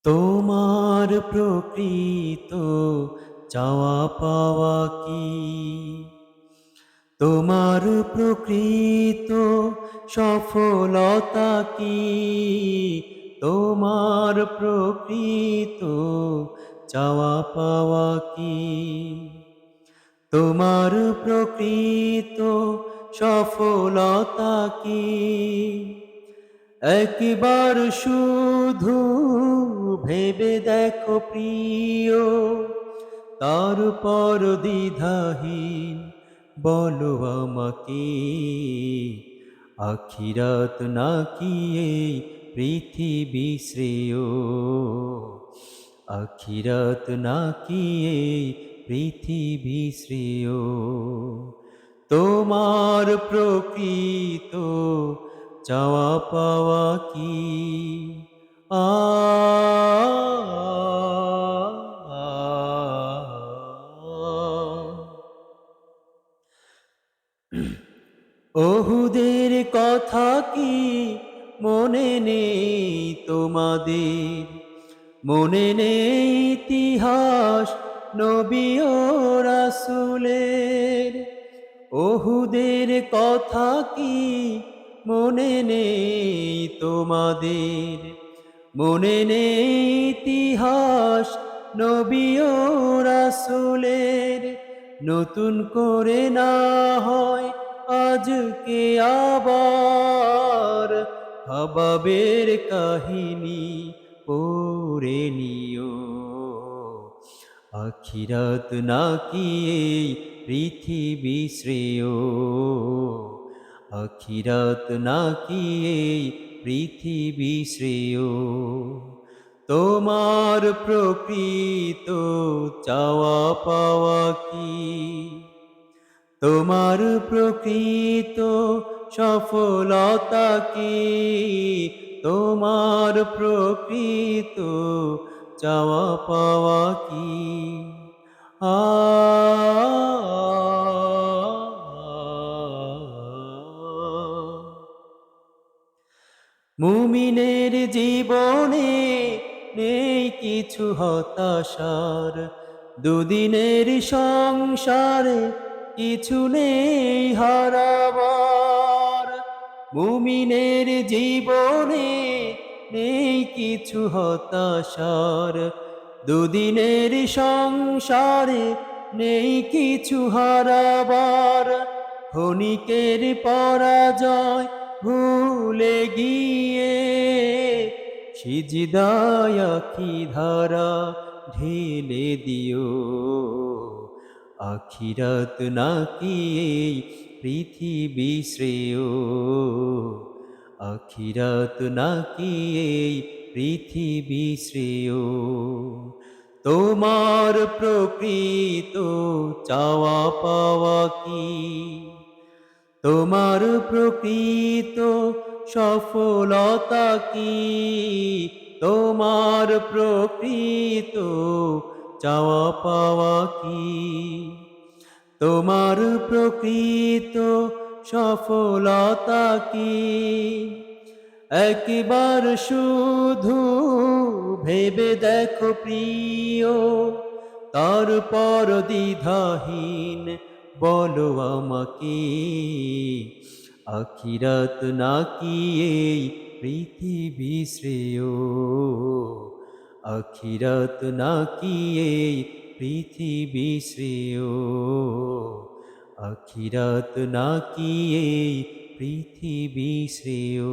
তোমার প্রকৃত চাওয়া পাওয়া কি? তোমার প্রকৃত সফলতা কি? তোমার প্রকৃত চাওয়া পাওয়া কি? তোমার প্রকৃত সফলতা কি? একবার শুধু ভেবে দেখো প্রিয়, তারপর দ্বিধাহীন বলো আমাকে, আখিরাত নাকি এই পৃথিবী শ্রেয়? আখিরাত নাকি এই পৃথিবী শ্রেয়? তোমার প্রকৃত চাওয়া পাওয়া কি? আ ওহুদের কথা কি মনে নেই তোমাদের? মনে নেই ইতিহাস নবী ও রাসূলের? ওহুদের কথা কি মনে নেই তোমাদের? মনে নেই ইতিহাস নবী ও রাসূলের? নতুন করে না হয় আজকে আবার হাবাবের কাহিনী পড়ে নিও। আখিরাত নাকি এই পৃথিবী শ্রেয়? আখিরাত নাকি এই পৃথিবী শ্রেয়? তোমার প্রকৃত চাওয়া পাওয়া কি? তোমার প্রকৃত সফলতা কি? তোমার প্রকৃত চাওয়া পাওয়া কি? আ মুমিনের জীবনে নেই কিছু হতাশার, দুদিনের সংসারে কিছু নেই হারাবার। মুমিনের জীবনে নেই কিছু হতাশার, দুদিনের সংসারে নেই কিছু হারাবার। ক্ষণিকের পরাজয় ভুলে গিয়ে সিজদায় আখি ধারা ঢেলে দিও। আখিরাত নাকি এই পৃথিবী শ্রেয়? আখিরাত নাকি এই পৃথিবী শ্রেয়? তোমার প্রকৃত চাওয়া পাওয়া কি? তোমার প্রকৃত সফলতা কি? তোমার প্রকৃত চাওয়া পাওয়া কি? তোমার প্রকৃত সফলতা কি? একবার শুধু ভেবে দেখো প্রিয়, তারপর দ্বিধাহীন বলো আমাকে, আখিরাত নাকি এই পৃথিবী শ্রেয়? আখিরাত নাকি এই পৃথিবী শ্রেয়? আখিরাত নাকি এই পৃথিবী শ্রেয়?